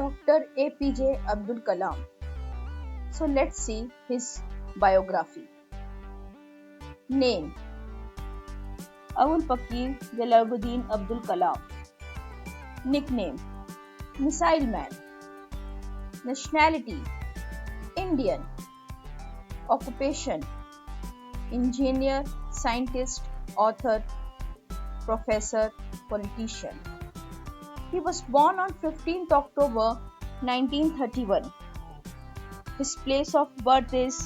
Dr. APJ Abdul Kalam. So let's see his biography. Name: Abul Pakir Jalaluddin Abdul Kalam. Nickname: Missile Man. Nationality: Indian. Occupation: engineer, scientist, author, professor, politician. He was born on 15th October 1931. His place of birth is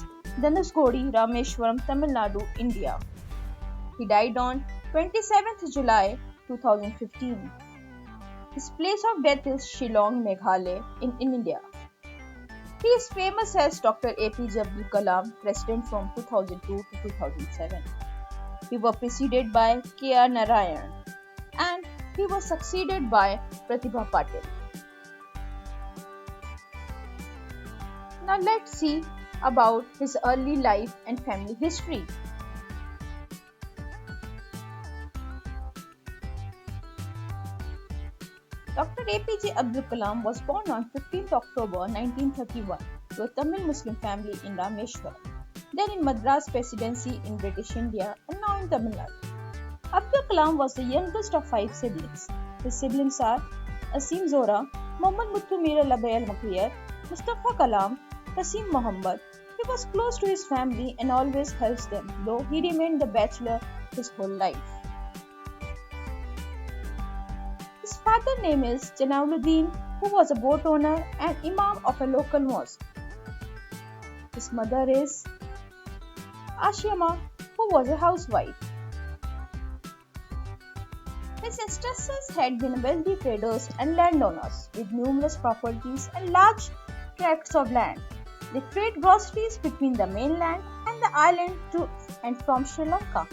Dhanushkodi, Rameshwaram, Tamil Nadu, India. He died on 27th July 2015. His place of death is Shillong, Meghalaya in India. He is famous as Dr. APJ Abdul Kalam, President from 2002 to 2007. He was preceded by K.R. Narayan and he was succeeded by Pratibha Patil. Now let's see about his early life and family history. Dr. APJ Abdul Kalam was born on 15th October 1931 to a Tamil Muslim family in Rameshwaram, then in Madras Presidency in British India and now in Tamil Nadu. Abdul Kalam was the youngest of 5 siblings. His siblings are Asim Zora, Muhammad Muthu Mir Labayal Makir, Mustafa Kalam, Qasim Muhammad. He was close to his family and always helps them, though he remained a bachelor his whole life. His father's name is Jalaluddin, who was a boat owner and imam of a local mosque. His mother is Ashima, who was a housewife. His ancestors had been wealthy traders and landowners with numerous properties and large tracts of land. They trade groceries between the mainland and the island to and from Sri Lanka,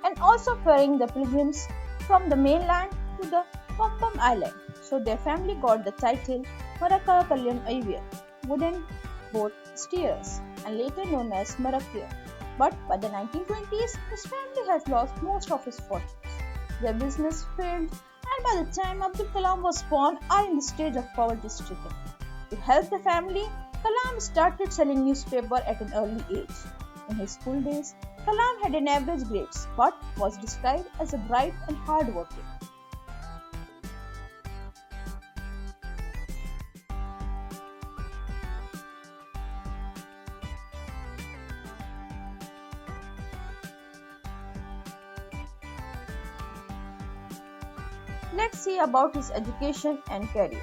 and also ferrying the pilgrims from the mainland to the Pampam Island. So their family got the title Maraka Kalyan Ayvir, wooden boat steerers, and later known as Marakir. But by the 1920s, his family had lost most of his fortunes. Their business failed, and by the time Abdul Kalam was born, are in the stage of poverty stricken. To help the family, Kalam started selling newspaper at an early age. In his school days, Kalam had an average grades but was described as a bright and hard-working. Let's see about his education and career.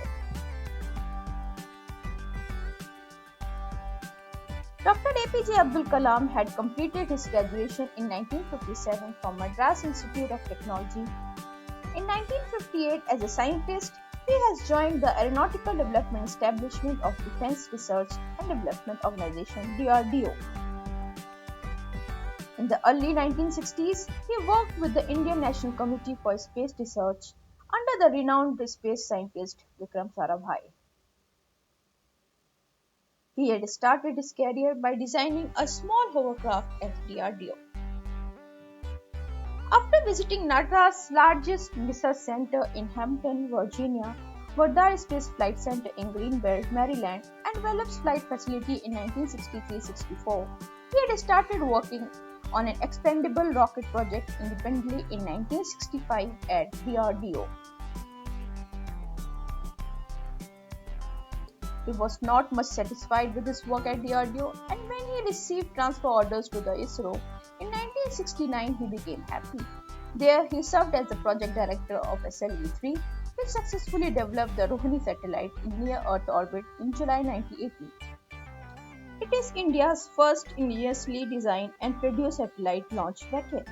Dr. APJ Abdul Kalam had completed his graduation in 1957 from Madras Institute of Technology. In 1958, as a scientist, he has joined the Aeronautical Development Establishment of Defense Research and Development Organization (DRDO). In the early 1960s, he worked with the Indian National Committee for Space Research under the renowned space scientist Vikram Sarabhai. He had started his career by designing a small hovercraft at DRDO. After visiting NASA's largest research center in Hampton, Virginia, Goddard Space Flight Center in Greenbelt, Maryland, and Wallops Flight Facility in 1963-64, he had started working on an expendable rocket project independently in 1965 at DRDO. He was not much satisfied with his work at DRDO, and when he received transfer orders to the ISRO in 1969, he became happy. There, he served as the project director of SLV-3, which successfully developed the Rohini satellite in near-Earth orbit in July 1980. It is India's first ingeniously designed and produced satellite launch vehicle.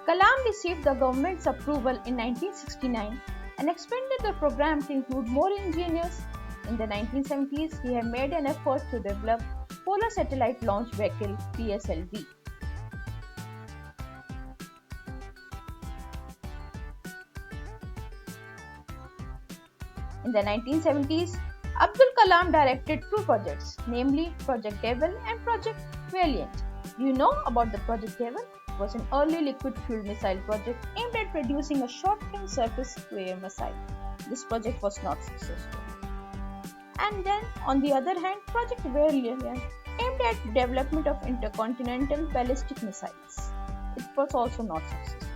Kalam received the government's approval in 1969 and expanded the program to include more engineers. In the 1970s, he had made an effort to develop Polar Satellite Launch Vehicle (PSLV). In the 1970s, Abdul Kalam directed two projects, namely Project Devil and Project Valiant. Do you know about the Project Devil? It was an early liquid-fueled missile project aimed at producing a short-range surface-to-air missile. This project was not successful. And then, on the other hand, Project Valiant aimed at development of intercontinental ballistic missiles. It was also not successful.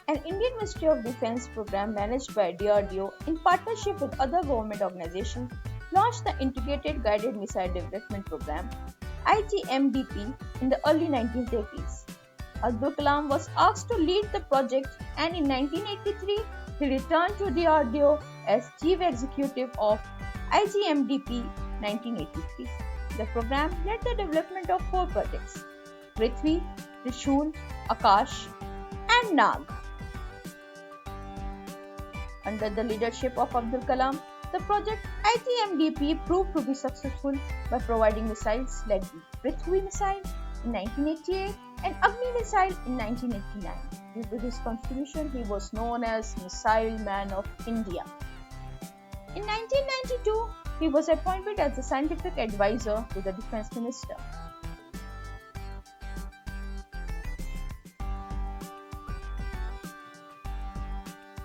An Indian Ministry of Defense program managed by DRDO in partnership with other government organizations launched the Integrated Guided Missile Development Program IGMDP in the early 1980s. Abdul Kalam was asked to lead the project, and in 1983 he returned to DRDO as Chief Executive of IGMDP 1983. The program led the development of four projects: Prithvi, Trishul, Akash and Nag. Under the leadership of Abdul Kalam, the project IGMDP proved to be successful by providing missiles like the Prithvi missile in 1988 and Agni missile in 1989. Due to his contribution, he was known as Missile Man of India. In 1992, he was appointed as the scientific advisor to the Defense Minister.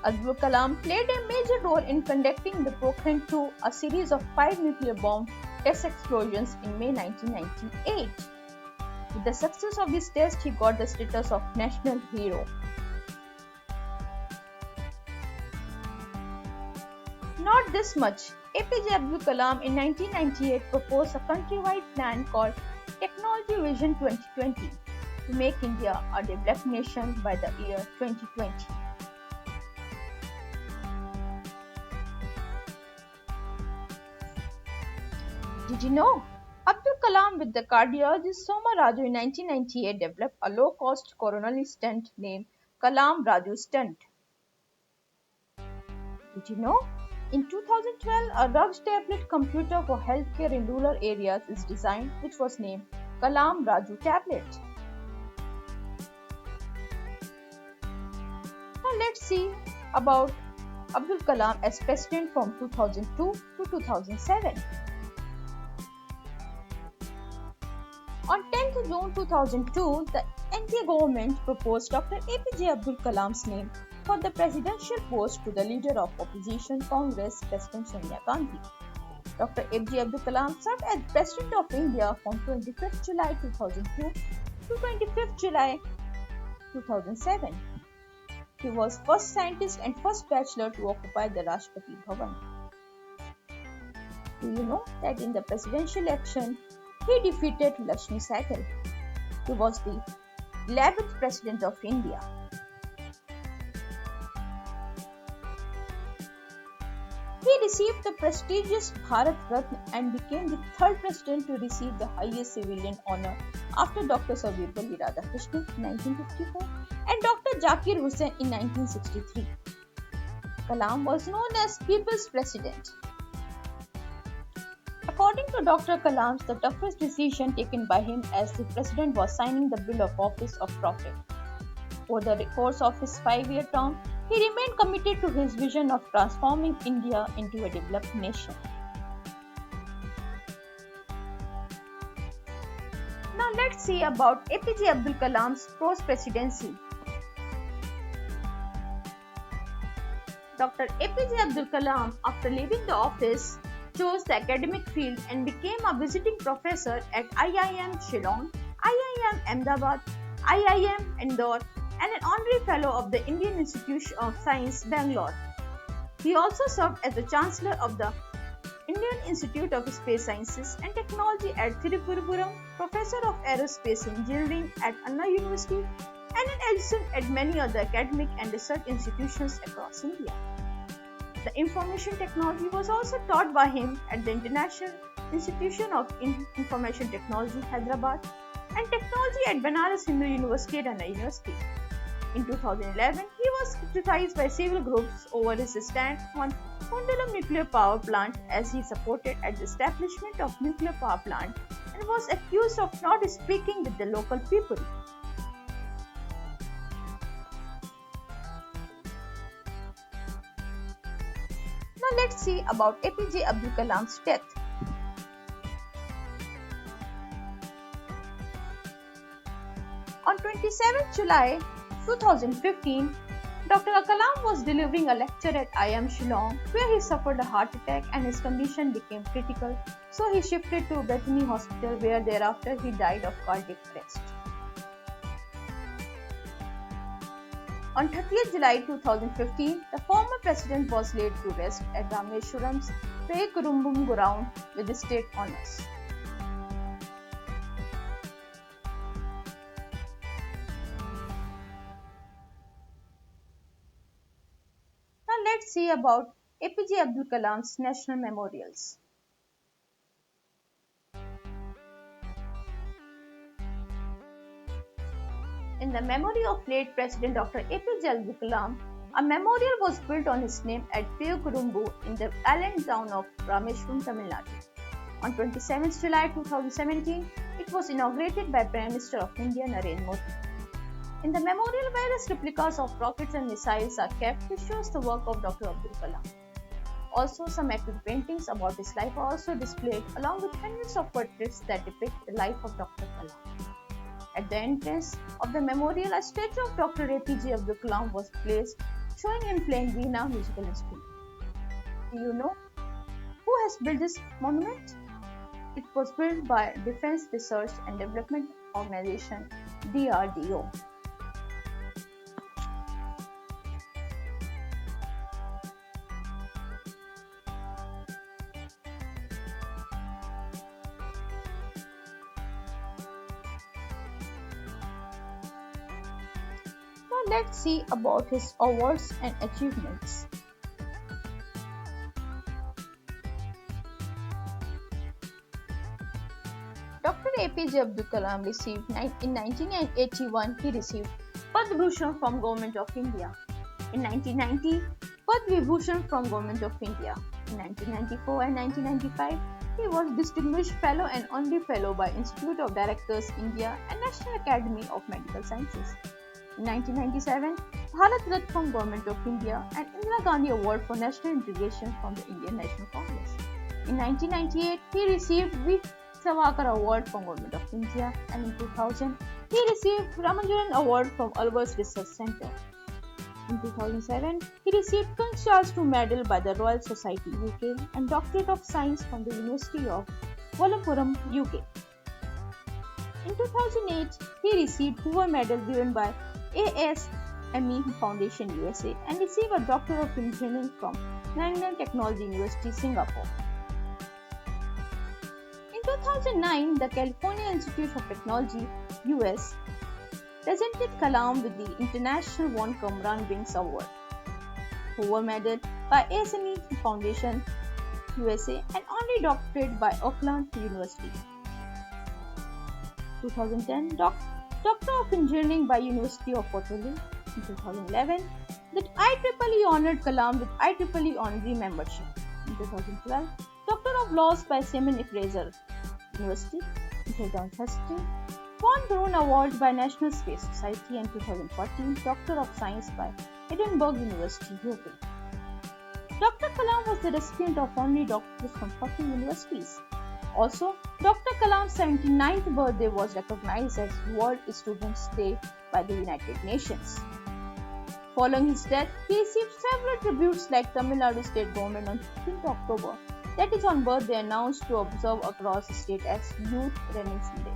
Abdul Kalam played a major role in conducting the Pokhran-2, a series of 5 nuclear bomb test explosions in May 1998. With the success of this test, he got the status of national hero. Not this much. APJ Abdul Kalam in 1998 proposed a countrywide plan called Technology Vision 2020 to make India a developed nation by the year 2020. Did you know? Abdul Kalam with the cardiologist Soma Raju in 1998 developed a low-cost coronary stent named Kalam Raju stent. Did you know? In 2012, a rugged tablet computer for healthcare in rural areas is designed, which was named Kalam Raju tablet. Now let's see about Abdul Kalam as president from 2002 to 2007. On 10th June 2002, the NDA government proposed Dr. APJ Abdul Kalam's name for the presidential post to the leader of opposition Congress, President Sonia Gandhi. Dr. APJ Abdul Kalam served as President of India from 25th July 2002 to 25th July 2007. He was first scientist and first bachelor to occupy the Rashtrapati Bhavan. Do you know that in the presidential election, he defeated Lakshmi Sehgal? He was the 11th President of India. He received the prestigious Bharat Ratna and became the third president to receive the highest civilian honor after Dr. Sarvepalli Radhakrishnan in 1954 and Dr. Zakir Hussain in 1963. Kalam was known as People's President. According to Dr. Kalam, the toughest decision taken by him as the president was signing the Bill of Office of Prophet. Over the course of his 5-year term, he remained committed to his vision of transforming India into a developed nation. Now let's see about APJ Abdul Kalam's post-presidency. Dr. APJ Abdul Kalam, after leaving the office, chose the academic field and became a visiting professor at IIM Shillong, IIM Ahmedabad, IIM Indore, and an honorary fellow of the Indian Institute of Science, Bangalore. He also served as the Chancellor of the Indian Institute of Space Sciences and Technology at Thiruvananthapuram, Professor of Aerospace Engineering at Anna University, and an assistant at many other academic and research institutions across India. The information technology was also taught by him at the International Institution of Information Technology, Hyderabad, and Technology at Banaras Hindu University at Anna University. In 2011, he was criticized by civil groups over his stand on Kondalam nuclear power plant as he supported at the establishment of nuclear power plant and was accused of not speaking with the local people. Now let's see about APJ Abdul Kalam's death. On 27th July 2015, Dr. Kalam was delivering a lecture at IIM Shillong where he suffered a heart attack and his condition became critical, so he shifted to Bethany Hospital where thereafter he died of cardiac arrest. On 30th July 2015, the former president was laid to rest at Rameshwaram's Pekurumbum ground with state honors. Now let's see about APJ Abdul Kalam's national memorials. In the memory of late President Dr. APJ Abdul Kalam, a memorial was built on his name at Peyukurumbu in the island town of Rameshwaram, Tamil Nadu. On 27th July 2017, it was inaugurated by Prime Minister of India Narendra Modi. In the memorial, various replicas of rockets and missiles are kept, which shows the work of Dr. Abdul Kalam. Also, some acrylic paintings about his life are also displayed, along with hundreds of portraits that depict the life of Dr. Kalam. At the entrance of the memorial, a statue of Dr. APJ Abdul Kalam was placed, showing him playing Veena musical instrument. Do you know who has built this monument? It was built by Defense Research and Development Organization (DRDO). Now let's see about his awards and achievements. Dr. APJ Abdul Kalam received in 1981 he received Padma Bhushan from Government of India. In 1990, Padma Vibhushan from Government of India. In 1994 and 1995, he was Distinguished Fellow and Honorary Fellow by Institute of Directors, India and National Academy of Medical Sciences. In 1997, Bharat Ratna from Government of India and Indira Gandhi Award for National Integration from the Indian National Congress. In 1998, he received V. Savarkar Award from Government of India, and in 2000, he received Ramanujan Award from Albers Research Centre. In 2007, he received King Charles II Medal by the Royal Society UK and Doctorate of Science from the University of Malappuram, UK. In 2008, he received Hoover Medal given by ASME Foundation USA and received a Doctor of Engineering from Nanyang Technology University, Singapore. In 2009, the California Institute of Technology, US, presented Kalam with the International Von Kamran Wings Award, Hoover Medal by ASME Foundation, USA, and Honorary Doctorate by Auckland University. 2010, Doctor of Engineering by University of Waterloo. In 2011, the IEEE honored Kalam with IEEE honorary membership. In 2012, Doctor of Laws by Simon Fraser University. In 2013, Von Braun Award by National Space Society, and 2014, Doctor of Science by Edinburgh University, UK. Dr. Kalam was the recipient of honorary doctorates from 40 universities. Also, Dr. Kalam's 79th birthday was recognized as World Students' Day by the United Nations. Following his death, he received several tributes like Tamil Nadu State Government on 15th October, that is on birthday announced to observe across the state as Youth Reminiscence Day.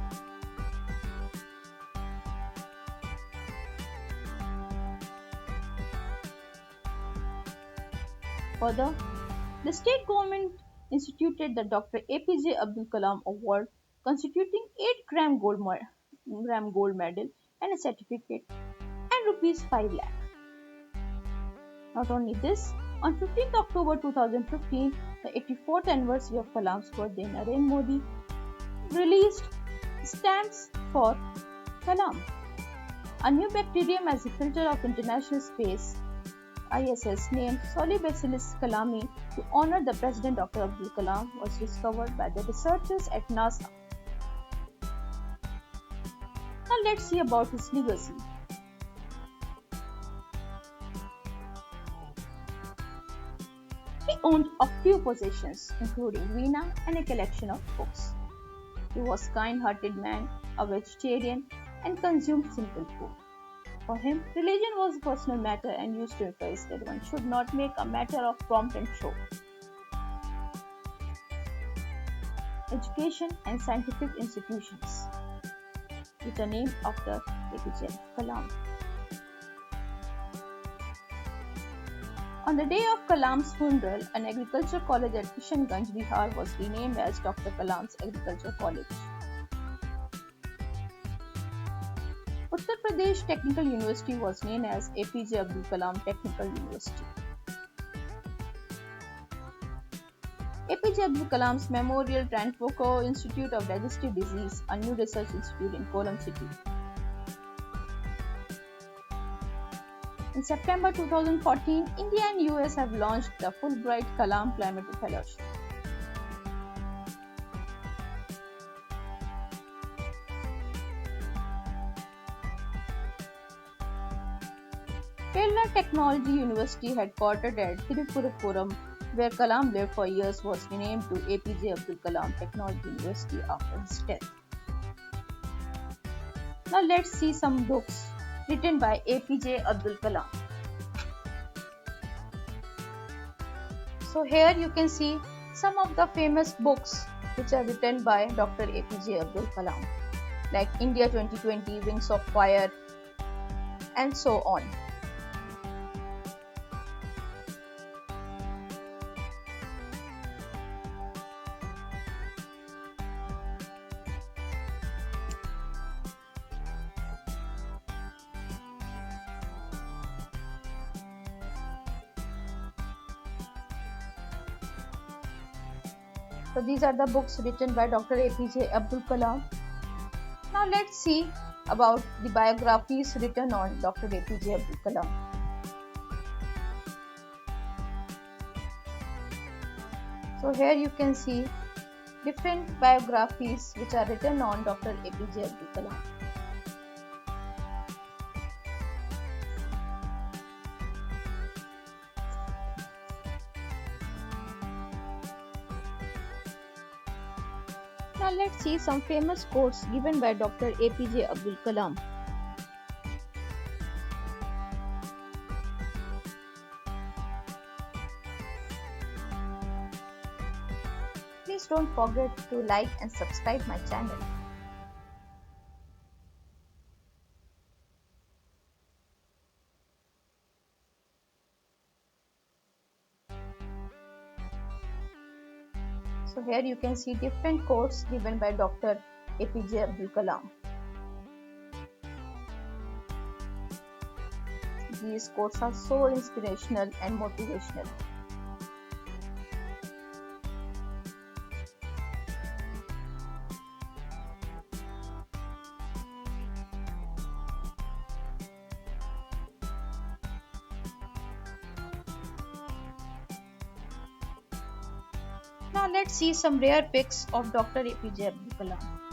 Further, the state government instituted the Dr. APJ Abdul Kalam Award, constituting 8 gram gold medal and a certificate, and rupees 5 lakh. Not only this, on 15th October 2015, the 84th anniversary of Kalam's birthday, Narendra Modi released stamps for Kalam. A new bacterium as a filter of international space, ISS, named Solibacillus kalami to honor the President Dr. Abdul Kalam was discovered by the researchers at NASA. Now let's see about his legacy. He owned a few possessions, including Veena and a collection of books. He was a kind-hearted man, a vegetarian, and consumed simple food. For him, religion was a personal matter and used to emphasize that one should not make a matter of pomp and show. Education and scientific institutions, which are named after APJ Abdul Kalam. On the day of Kalam's funeral, an agriculture college at Kishanganj, Bihar was renamed as Dr. Kalam's Agriculture College. Uttar Pradesh Technical University was named as APJ Abdul Kalam Technical University. APJ Abdul Kalam's Memorial Tranfoco Institute of Digestive Disease, a new research institute in Kollam city. In September 2014, India and US have launched the Fulbright Kalam Climate Fellowship. Kerala Technology University headquartered at Thiruvananthapuram, where Kalam lived for years, was renamed to APJ Abdul Kalam Technology University after his death. Now let's see some books written by APJ Abdul Kalam. So here you can see some of the famous books which are written by Dr. APJ Abdul Kalam, like India 2020, Wings of Fire, and so on. So these are the books written by Dr. APJ Abdul Kalam. Now let's see about the biographies written on Dr. APJ Abdul Kalam. So here you can see different biographies which are written on Dr. APJ Abdul Kalam. Now let's see some famous quotes given by Dr. APJ Abdul Kalam. Please don't forget to like and subscribe my channel. So here you can see different quotes given by Dr. APJ Abdul Kalam. These quotes are so inspirational and motivational. Now let's see some rare pics of Dr. APJ Abdul Kalam.